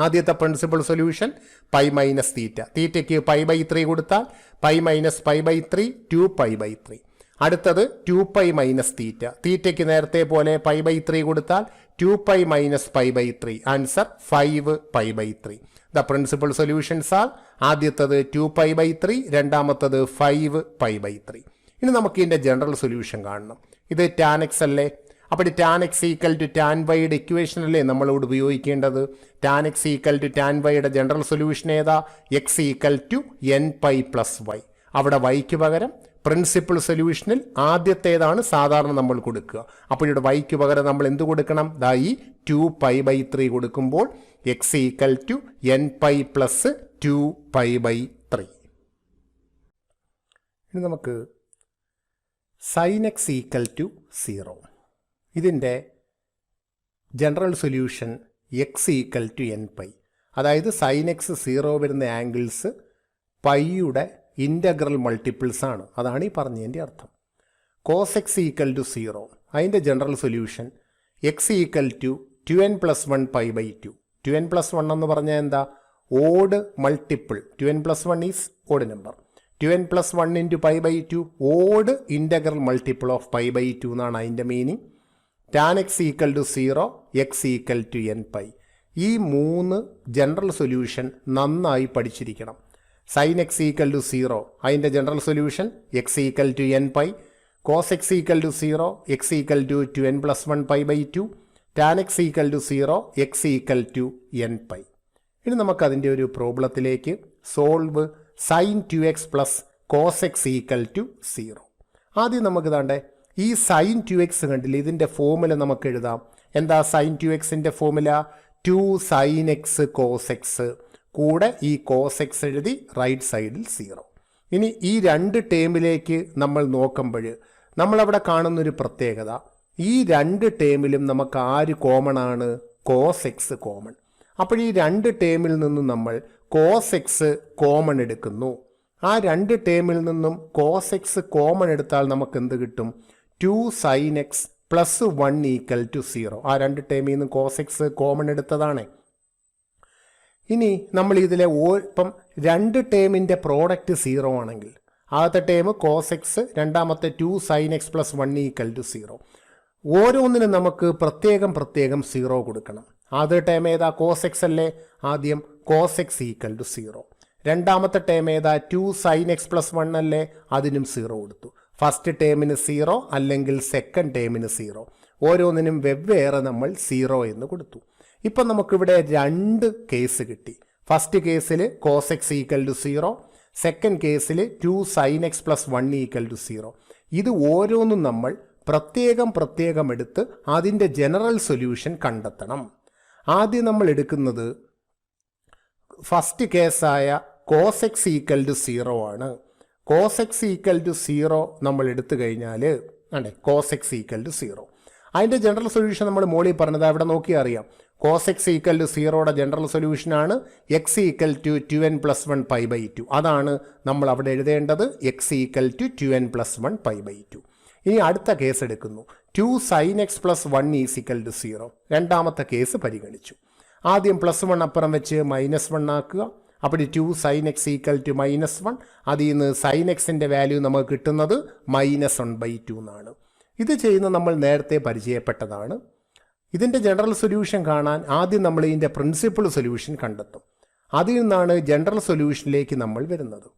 ആദ്യത്തെ principle solution pi minus theta. തീറ്റയ്ക്ക് π/3 കൊടുത്താൽ π മൈനസ് π/3 2π/3. അടുത്തത് 2π മൈനസ് തീറ്റ. തീറ്റയ്ക്ക് നേരത്തെ പോലെ π/3 കൊടുത്താൽ 2π minus π/3. Answer 5π/3. The principal solutions are ആദ്യത്തത് 2π/3, രണ്ടാമത്തത് 5π/3. ഇനി നമുക്ക് ഇതിൻ്റെ ജനറൽ സൊല്യൂഷൻ കാണണം. ഇത് tan x അല്ലേ? അപ്പോൾ tan x equal to tan വൈയുടെ ഇക്വേഷൻ അല്ലേ നമ്മളോട് ഉപയോഗിക്കേണ്ടത്? tan x equal to tan വൈയുടെ ജനറൽ സൊല്യൂഷൻ ഏതാ? x equal to nπ plus y. അവിടെ വൈക്ക് പകരം പ്രിൻസിപ്പിൾ സൊല്യൂഷനിൽ ആദ്യത്തേതാണ് സാധാരണ നമ്മൾ കൊടുക്കുക. അപ്പോൾ ഇവിടെ വൈക്ക് പകരം നമ്മൾ എന്ത് കൊടുക്കണം? ദാ ഈ 2π/3 കൊടുക്കുമ്പോൾ x equal to nπ plus 2π/3. ഇനി നമുക്ക് sin x ഈക്വൽ ടു 0. ഇതിൻ്റെ general solution x equal to nπ. അതായത് sin x 0 വരുന്ന ആംഗിൾസ് പൈയുടെ ഇൻ്റഗ്രൽ മൾട്ടിപ്പിൾസ് ആണ്. അതാണ് ഈ പറഞ്ഞതിൻ്റെ അർത്ഥം. cos x equal to 0. അതിൻ്റെ general solution x equal to 2n+1π/2. 2n+1 എന്ന് പറഞ്ഞാൽ എന്താ? Odd multiple. 2n+1 is odd number. 2n+1 into π/2 odd integral multiple of π/2 എന്നാണ് അതിൻ്റെ meaning. tan x equal to 0, x equal to nπ. ഈ 3 ജനറൽ സൊല്യൂഷൻ നന്നായി പഠിച്ചിരിക്കണം. sin x ഈക്വൽ ടു 0 അതിൻ്റെ general solution x equal to nπ. cos x equal to 0, x equal to 2n+1π/2. tan x equal to 0, x equal to nπ. ഇനി നമുക്കതിൻ്റെ ഒരു പ്രോബ്ലത്തിലേക്ക് solve sin 2x plus cos x equal to 0. ആദ്യം നമുക്ക് താണ്ടേ ഈ sin 2x കണ്ടില്ല, ഇതിൻ്റെ ഫോമുല നമുക്ക് എഴുതാം. എന്താ sin 2xൻ്റെ formula? 2 sin x cos x കൂടെ ഈ cos x എഴുതി റൈറ്റ് സൈഡിൽ 0. ഇനി ഈ രണ്ട് ടേമിലേക്ക് നമ്മൾ നോക്കുമ്പോൾ നമ്മളവിടെ കാണുന്നൊരു പ്രത്യേകത, ഈ രണ്ട് ടേമിലും നമുക്ക് ആര് കോമൺ ആണ്? cos x common. അപ്പോൾ ഈ രണ്ട് ടേമിൽ നിന്നും നമ്മൾ cos x കോമൺ എടുക്കുന്നു. ആ രണ്ട് ടേമിൽ നിന്നും cos x കോമൺ എടുത്താൽ നമുക്ക് എന്ത് കിട്ടും? 2 sin x plus 1 equal to 0. ആ രണ്ട് ടേമിൽ നിന്ന് cos x കോമൺ എടുത്തതാണ്. ഇനി നമ്മൾ ഇതിലെ ഇപ്പം രണ്ട് ടേമിൻ്റെ പ്രോഡക്റ്റ് 0 ആണെങ്കിൽ ആദ്യത്തെ ടേം cos x, രണ്ടാമത്തെ 2 sin x plus 1 equal to 0. ഓരോന്നിനും നമുക്ക് പ്രത്യേകം 0 കൊടുക്കണം. ആദ്യ ടേം ഏതാ? cos x അല്ലേ? ആദ്യം cos x ഈക്വൽ ടു 0. രണ്ടാമത്തെ ടേം ഏതാ? 2 sin x പ്ലസ് 1 അല്ലേ? അതിനും 0 കൊടുത്തു. ഫസ്റ്റ് ടേമിന് 0 അല്ലെങ്കിൽ സെക്കൻഡ് ടേമിന് 0. ഓരോന്നിനും വെവ്വേറെ നമ്മൾ 0 എന്ന് കൊടുത്തു. ഇപ്പം നമുക്കിവിടെ രണ്ട് കേസ് കിട്ടി. ഫസ്റ്റ് കേസിൽ cos x equal to 0, second കേസിൽ 2 sin x plus 1 equal to 0. ഇത് ഓരോന്നും നമ്മൾ പ്രത്യേകം എടുത്ത് അതിൻ്റെ ജനറൽ സൊല്യൂഷൻ കണ്ടെത്തണം. ആദ്യം നമ്മൾ എടുക്കുന്നത് ഫസ്റ്റ് കേസായ cos x ഈക്വൽ ടു 0 ആണ്. cos x ഈക്വൽ ടു 0 നമ്മൾ എടുത്തു കഴിഞ്ഞാൽ അല്ലേ cos x ഈക്വൽ ടു 0. അതിൻ്റെ ജനറൽ സൊല്യൂഷൻ നമ്മൾ മോളിൽ പറഞ്ഞത് അവിടെ നോക്കി അറിയാം. cos x ഈക്വൽ ടു 0യുടെ ജനറൽ സൊല്യൂഷനാണ് x ഈക്വൽ ടു 2n+1π/2. അതാണ് നമ്മൾ അവിടെ എഴുതേണ്ടത്. x equal to 2n+1π/2. ഇനി അടുത്ത കേസ് എടുക്കുന്നു. 2 sin x plus 1 is equal to 0. രണ്ടാമത്തെ കേസ് പരിഗണിച്ചു. ആദ്യം +1 അപ്പുറം വെച്ച് -1 ആക്കുക. അപ്പോൾ 2 sin x ഈക്വൽ ടു -1. അതിൽ നിന്ന് sin xൻ്റെ വാല്യൂ നമുക്ക് കിട്ടുന്നത് -1/2 എന്നാണ്. ഇത് ചെയ്യുന്ന നമ്മൾ നേരത്തെ പരിചയപ്പെട്ടതാണ്. ഇതിൻ്റെ ജനറൽ സൊല്യൂഷൻ കാണാൻ ആദ്യം നമ്മൾ ഇതിൻ്റെ പ്രിൻസിപ്പിൾ സൊല്യൂഷൻ കണ്ടെത്തും. അതിൽ നിന്നാണ് ജനറൽ സൊല്യൂഷനിലേക്ക് നമ്മൾ വരുന്നത്.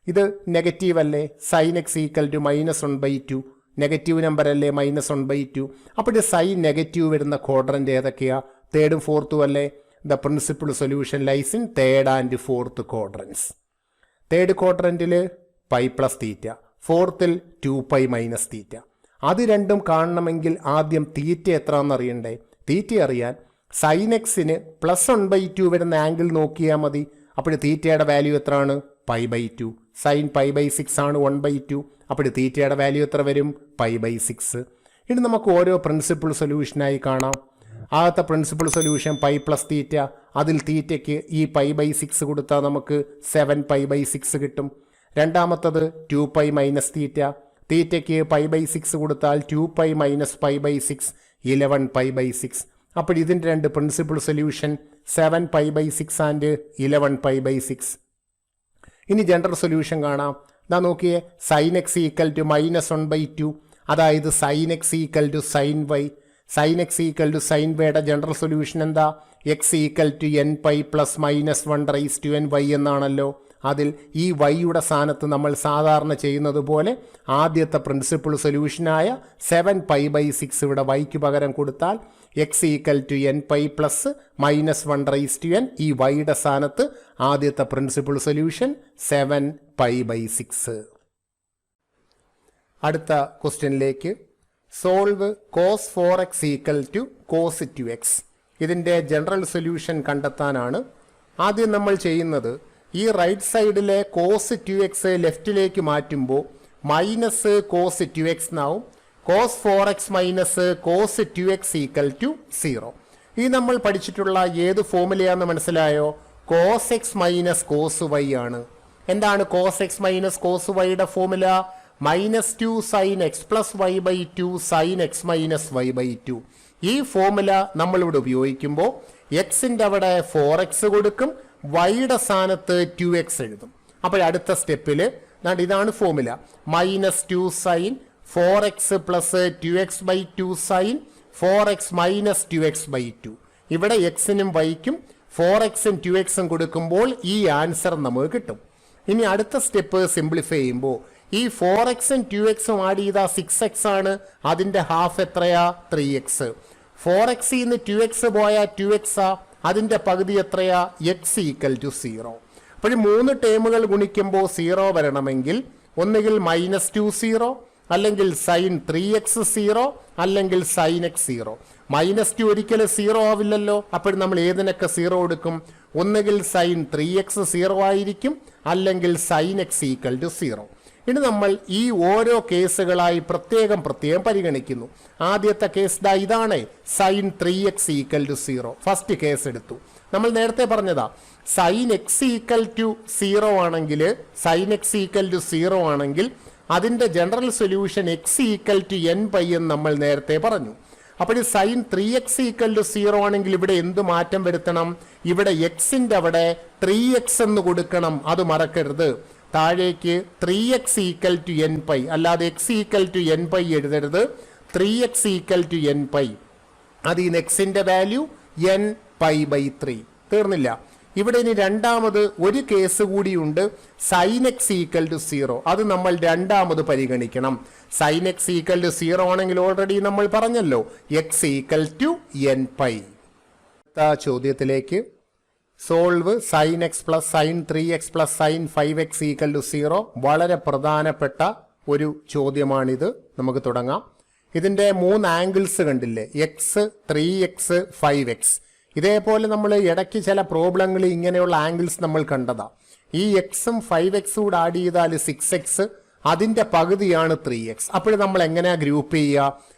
ഇത് നെഗറ്റീവ് അല്ലേ? sin x equal to -1/2. Negative number അല്ലേ? -1/2. അപ്പോൾ സൈൻ നെഗറ്റീവ് വരുന്ന ക്വാഡ്രൻ്റ് ഏതൊക്കെയാണ്? തേർഡും ഫോർത്തും അല്ലേ? The principle solution lies in third and fourth quadrants. Third ക്വാഡ്രൻറ്റിൽ π പ്ലസ് തീറ്റ, ഫോർത്തിൽ 2π മൈനസ് തീറ്റ. അത് രണ്ടും കാണണമെങ്കിൽ ആദ്യം തീറ്റ എത്രയാണെന്ന് അറിയണ്ടേ? തീറ്റ അറിയാൻ sin xന് +1/2 വരുന്ന ആംഗിൾ നോക്കിയാൽ മതി. അപ്പോൾ തീറ്റയുടെ വാല്യൂ എത്രയാണ്? π/2. sin π/6 ആണ് 1/2. അപ്പോൾ തീറ്റയുടെ വാല്യൂ എത്ര വരും? π/6. ഇനി നമുക്ക് ഓരോ പ്രിൻസിപ്പിൾ സൊല്യൂഷനായി കാണാം. ആദ്യത്തെ പ്രിൻസിപ്പിൾ സൊല്യൂഷൻ π പ്ലസ് തീറ്റ. അതിൽ തീറ്റയ്ക്ക് ഈ π/6 കൊടുത്താൽ നമുക്ക് 7π/6 കിട്ടും. രണ്ടാമത്തത് 2π മൈനസ് തീറ്റ. തീറ്റയ്ക്ക് π/6 കൊടുത്താൽ 2π മൈനസ് π/6. 11π/6. അപ്പോൾ ഇതിൻ്റെ രണ്ട് പ്രിൻസിപ്പിൾ സൊല്യൂഷൻ 7π/6 ആൻഡ് 11π/6. ഇനി ജനറൽ സൊല്യൂഷൻ കാണാം. ഇതാ നോക്കിയേ, sin x ഈക്വൽ ടു -1/2, അതായത് sin x equal to sin y. sin x equal to sin വൈയുടെ ജനറൽ സൊല്യൂഷൻ എന്താ? x equal to nπ plus -1/ny എന്നാണല്ലോ. അതിൽ ഈ വൈയുടെ സ്ഥാനത്ത് നമ്മൾ സാധാരണ ചെയ്യുന്നത് പോലെ ആദ്യത്തെ പ്രിൻസിപ്പിൾ സൊല്യൂഷനായ 7π/6 ഇവിടെ വൈക്ക് പകരം കൊടുത്താൽ x equal to nπ plus -1/n. ഈ വൈയുടെ സ്ഥാനത്ത് ആദ്യത്തെ പ്രിൻസിപ്പിൾ സൊല്യൂഷൻ 7π/6. അടുത്ത ക്വസ്റ്റ്യനിലേക്ക്. Solve cos 4x equal to cos 2x. ഇതിൻ്റെ ജനറൽ സൊല്യൂഷൻ കണ്ടെത്താനാണ് ആദ്യം നമ്മൾ ചെയ്യുന്നത്. ഈ റൈറ്റ് സൈഡിലെ cos 2x ലെഫ്റ്റിലേക്ക് മാറ്റുമ്പോൾ മൈനസ് cos 2x എന്നാവും. cos 4x minus cos 2x equal to 0. ഈ നമ്മൾ പഠിച്ചിട്ടുള്ള ഏത് ഫോമുലയാണെന്ന് മനസ്സിലായോ? cos x minus cos y ആണ്. എന്താണ് cos x മൈനസ് cos yയുടെ formula? -2 sin x plus y/2 sin x minus y/2. ഈ ഫോമുല നമ്മളിവിടെ ഉപയോഗിക്കുമ്പോൾ എക്സിൻ്റെ അവിടെ 4x കൊടുക്കും, വൈയുടെ സ്ഥാനത്ത് 2x എഴുതും. അപ്പോൾ അടുത്ത സ്റ്റെപ്പിൽ ഇതാണ് formula. -2 sin 4x plus 2x/2 sin 4x minus 2x/2. ഇവിടെ എക്സിനും വൈക്കും 4xും 2xും കൊടുക്കുമ്പോൾ ഈ ആൻസർ നമുക്ക് കിട്ടും. ഇനി അടുത്ത സ്റ്റെപ്പ് സിംപ്ലിഫൈ ചെയ്യുമ്പോൾ ഈ 4xും 2xും ആഡ് ചെയ്താൽ 6x ആണ്. അതിൻ്റെ ഹാഫ് എത്രയാ? 3x. 4x നിന്ന് 2x പോയാൽ 2x ആ. അതിൻ്റെ പകുതി എത്രയാ? x equal to 0. അപ്പോൾ 3 ടേമുകൾ ഗുണിക്കുമ്പോൾ 0 വരണമെങ്കിൽ ഒന്നുകിൽ -2 0, അല്ലെങ്കിൽ sin 3x 0, അല്ലെങ്കിൽ sin x 0. -2 ഒരിക്കലും 0 ആവില്ലല്ലോ. അപ്പോൾ നമ്മൾ ഏതിനൊക്കെ 0 കൊടുക്കും? ഒന്നുകിൽ sin 3x 0 ആയിരിക്കും, അല്ലെങ്കിൽ sin x ഈക്വൽ ടു 0. ഇനി നമ്മൾ ഈ ഓരോ കേസുകളായി പ്രത്യേകം പരിഗണിക്കുന്നു. ആദ്യത്തെ കേസ് ഇതാണ്, sin 3x equal to 0. First case എടുത്തു. നമ്മൾ നേരത്തെ പറഞ്ഞതാ sin x ഈക്വൽ ടു 0 ആണെങ്കിൽ, sin x ഈക്വൽ ടു 0 ആണെങ്കിൽ അതിൻ്റെ general solution x equal to nπ എന്ന് നമ്മൾ നേരത്തെ പറഞ്ഞു. അപ്പോൾ ഈ sin 3x ഈക്വൽ ടു 0 ആണെങ്കിൽ ഇവിടെ എന്ത് മാറ്റം വരുത്തണം? ഇവിടെ എക്സിൻ്റെ അവിടെ 3x എന്ന് കൊടുക്കണം. അത് മറക്കരുത്. താഴേക്ക് 3x ഈക്വൽ ടു nπ, അല്ലാതെ x ഈക്വൽ ടു nπ എഴുതരുത്. 3x equal to nπ. അത് ഈ എക്സിൻ്റെ വാല്യൂ nπ/3. തീർന്നില്ല. ഇവിടെ ഇനി രണ്ടാമത് ഒരു കേസ് കൂടിയുണ്ട്, sin x ഈക്വൽ ടു 0. അത് നമ്മൾ രണ്ടാമത് പരിഗണിക്കണം. sin x ഈക്വൽ ടു 0 ആണെങ്കിൽ ഓൾറെഡി നമ്മൾ പറഞ്ഞല്ലോ x ഈക്വൽ ടു nπ. അടുത്ത ചോദ്യത്തിലേക്ക്. Solve sin x plus sin 3x plus sin 5x equal to 0. വളരെ പ്രധാനപ്പെട്ട ഒരു ചോദ്യമാണിത്. നമുക്ക് തുടങ്ങാം. ഇതിൻ്റെ 3 ആംഗിൾസ് കണ്ടില്ലേ? x, 3x, 5x. ഇതേപോലെ നമ്മൾ ഇടയ്ക്ക് ചില പ്രോബ്ലങ്ങളിൽ ഇങ്ങനെയുള്ള ആംഗിൾസ് നമ്മൾ കണ്ടതാ. ഈ എക്സും 5xും കൂടെ ആഡ് ചെയ്താൽ 6x, അതിൻ്റെ പകുതിയാണ് 3x. അപ്പോൾ നമ്മൾ എങ്ങനെയാ ഗ്രൂപ്പ് ചെയ്യുക?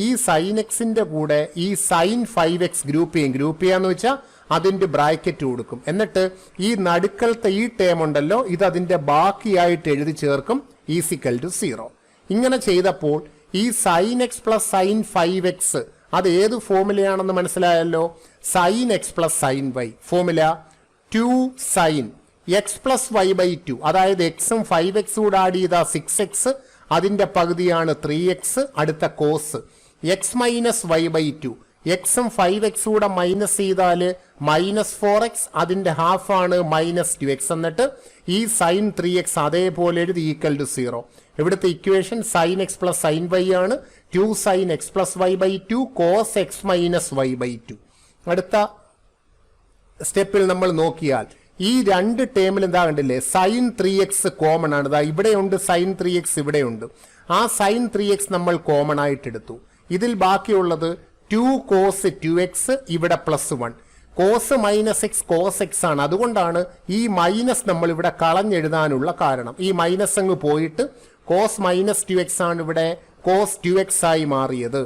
ഈ sin xന്റെ കൂടെ ഈ sin 5x ഗ്രൂപ്പ് ചെയ്യാന്ന് വെച്ചാൽ അതിൻ്റെ ബ്രാക്കറ്റ് കൊടുക്കും. എന്നിട്ട് ഈ നടുക്കലത്തെ ഈ ടേം ഉണ്ടല്ലോ, ഇത് അതിൻ്റെ ബാക്കിയായിട്ട് എഴുതി ചേർക്കും, ഈസിക്കൽ ടു 0. ഇങ്ങനെ ചെയ്തപ്പോൾ ഈ sin x plus sin 5x അത് ഏത് ഫോമുലയാണെന്ന് മനസ്സിലായല്ലോ? sin x plus sin y. Formula 2 sin x plus y/2. അതായത് എക്സും 5xും കൂടെ ആഡ് ചെയ്താൽ 6x, അതിൻ്റെ പകുതിയാണ് 3x. അടുത്ത കോസ് x മൈനസ് y/2. എക്സും 5xും കൂടെ മൈനസ് ചെയ്താൽ -4x, അതിൻ്റെ ഹാഫാണ് -2x. എന്നിട്ട് ഈ sin 3x അതേപോലെ എഴുതി ഈക്വൽ ടു 0. ഇവിടുത്തെ equation sin x plus sin y ആണ്. 2 sin x plus y/2 cos x minus y/2. അടുത്ത സ്റ്റെപ്പിൽ നമ്മൾ നോക്കിയാൽ ഈ രണ്ട് ടേമിൽ എന്താ കണ്ടില്ലേ? sin 3x കോമൺ ആണ്. ഇവിടെയുണ്ട് sin 3x, ഇവിടെയുണ്ട്. ആ sin 3x നമ്മൾ കോമൺ ആയിട്ട് എടുത്തു. ഇതിൽ ബാക്കിയുള്ളത് 2 cos 2x, ഇവിടെ +1. കോസ് -x cos x ആണ്. അതുകൊണ്ടാണ് ഈ മൈനസ് നമ്മൾ ഇവിടെ കളഞ്ഞെഴുതാനുള്ള കാരണം. ഈ മൈനസ് അങ്ങ് പോയിട്ട് cos -2x ആണ് ഇവിടെ cos 2x ആയി മാറിയത്.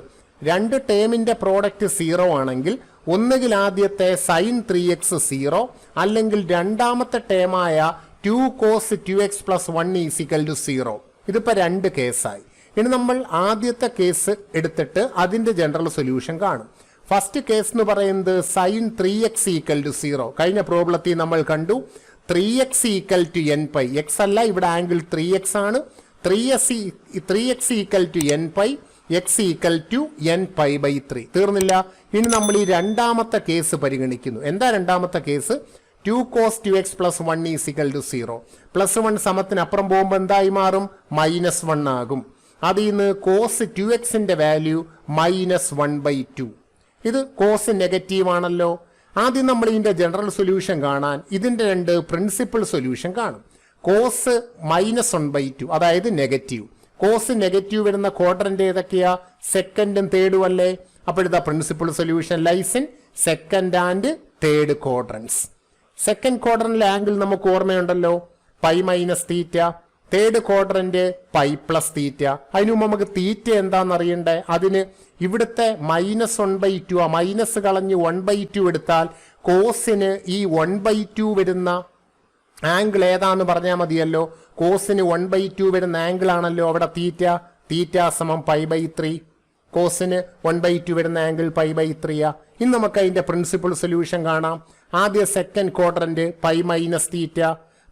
രണ്ട് ടേമിന്റെ പ്രോഡക്റ്റ് 0 ആണെങ്കിൽ ഒന്നുകിൽ ആദ്യത്തെ sin 3x 0, അല്ലെങ്കിൽ രണ്ടാമത്തെ ടേമായ 2 cos 2x + 1 = 0. ഇതിപ്പോൾ രണ്ട് കേസായി. ഇനി നമ്മൾ ആദ്യത്തെ കേസ് എടുത്തിട്ട് അതിന്റെ ജനറൽ സൊല്യൂഷൻ കാണും. ഫസ്റ്റ് കേസ് എന്ന് പറയുന്നത് സൈൻ 3x ഈക്വൽ ടു 0. കഴിഞ്ഞ പ്രോബ്ലത്തിൽ നമ്മൾ കണ്ടു 3x equal to n pi. X അല്ല, ഇവിടെ ആംഗിൾ 3x ആണ്. 3x equal to n pi, X equal to n pi by 3. തീർന്നില്ല. ഇനി നമ്മൾ ഈ രണ്ടാമത്തെ കേസ് പരിഗണിക്കുന്നു. എന്താ രണ്ടാമത്തെ case? 2 cos 2x plus 1 is equal to 0. Plus 1 സമത്തിനപ്പുറം പോകുമ്പോൾ എന്തായി മാറും? -1 ആകും. അതിൽ നിന്ന് കോസ് 2xന്റെ വാല്യൂ -1/2. ഇത് കോസ് നെഗറ്റീവ് ആണല്ലോ. ആദ്യം നമ്മൾ ഇതിന്റെ ജനറൽ സൊല്യൂഷൻ കാണാൻ ഇതിന്റെ രണ്ട് പ്രിൻസിപ്പൽ സൊല്യൂഷൻ കാണും. കോസ് -1/2 അതായത് നെഗറ്റീവ്. കോസ് നെഗറ്റീവ് വരുന്ന ക്വാഡ്രന്റ് ഏതൊക്കെയാ? സെക്കൻഡും തേർഡും അല്ലേ? അപ്പോഴത്തെ principal solution lies in second and third quadrants. Second ക്വാഡ്രന്റിലെ ആംഗിൾ നമുക്ക് ഓർമ്മയുണ്ടല്ലോ, pi minus theta. Third quadrant pi plus theta. അതിനു മുമ്പ് നമുക്ക് തീറ്റ എന്താണെന്ന് അറിയണ്ടേ? അതിന് ഇവിടുത്തെ -1/2 ആ മൈനസ് കളഞ്ഞ് 1/2 എടുത്താൽ കോസിന് ഈ 1/2 വരുന്ന ആംഗിൾ ഏതാന്ന് പറഞ്ഞാൽ മതിയല്ലോ. കോസിന് 1/2 വരുന്ന ആംഗിൾ ആണല്ലോ അവിടെ തീറ്റ. തീറ്റ സമം π/3. കോസിന് 1/2 വരുന്ന ആംഗിൾ π/3 ആ. ഇനി നമുക്ക് അതിന്റെ പ്രിൻസിപ്പൽ സൊല്യൂഷൻ കാണാം. ആദ്യ second quadrant pi minus theta.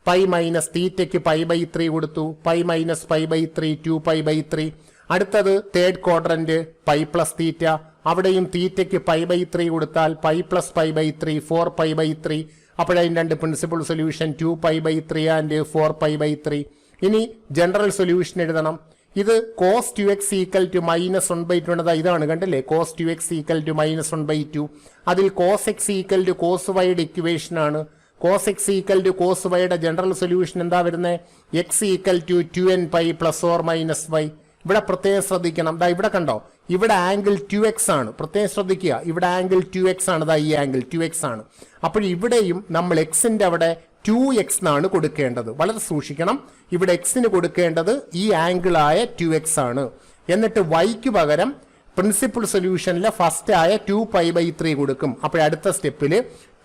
Pi minus തീറ്റയ്ക്ക് π/3 കൊടുത്തു. Pi minus π/3 2π/3. അടുത്തത് third quadrant pi plus theta. അവിടെയും തീറ്റയ്ക്ക് π/3 കൊടുത്താൽ പൈ പ്ലസ് π/3 4π/3. അപ്പോഴതിന് രണ്ട് പ്രിൻസിപ്പൽ സൊല്യൂഷൻ 2π/3 ആൻഡ് 4π/3. ഇനി ജനറൽ സൊല്യൂഷൻ എഴുതണം. ഇത് cos 2x ഈക്വൽ ടു -1/2 ആണ്. ഇതാണ് കണ്ടില്ലേ, cos 2x ഈക്വൽ ടു -1/2. അതിൽ cos x equal to cos yയുടെ ഇക്വേഷൻ ആണ്. cos x equal to cos yയുടെ ജനറൽ സൊല്യൂഷൻ എന്താ വരുന്നത്? x equal to 2n pi plus or minus y. ഇവിടെ പ്രത്യേകം ശ്രദ്ധിക്കണം. ദാ ഇവിടെ കണ്ടോ, ഇവിടെ ആംഗിൾ 2x ആണ്. പ്രത്യേകം ശ്രദ്ധിക്കുക, ഇവിടെ ആംഗിൾ 2x ആണ്. ദാ ഈ ആംഗിൾ 2x ആണ്. അപ്പോൾ ഇവിടെയും നമ്മൾ എക്സിന്റെ അവിടെ 2x എന്നാണ് കൊടുക്കേണ്ടത്. വളരെ സൂക്ഷിക്കണം. ഇവിടെ എക്സിന് കൊടുക്കേണ്ടത് ഈ ആംഗിൾ ആയ 2x ആണ്. എന്നിട്ട് വൈക്ക് പകരം പ്രിൻസിപ്പൽ സൊല്യൂഷനിലെ ഫസ്റ്റ് ആയ 2π/3 കൊടുക്കും. അപ്പോൾ അടുത്ത സ്റ്റെപ്പിൽ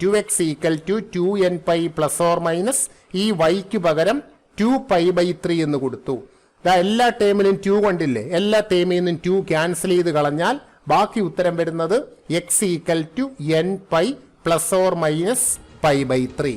2x equal to 2n pi plus or minus ഈ വൈക്ക് പകരം 2π/3 എന്ന് കൊടുത്തു. എല്ലാ ടേമിലും 2 കൊണ്ടില്ലേ, എല്ലാ ടേമിൽ നിന്നും 2 ക്യാൻസൽ ചെയ്ത് കളഞ്ഞാൽ ബാക്കി ഉത്തരം വരുന്നത് x equal to n pi plus or minus π/3.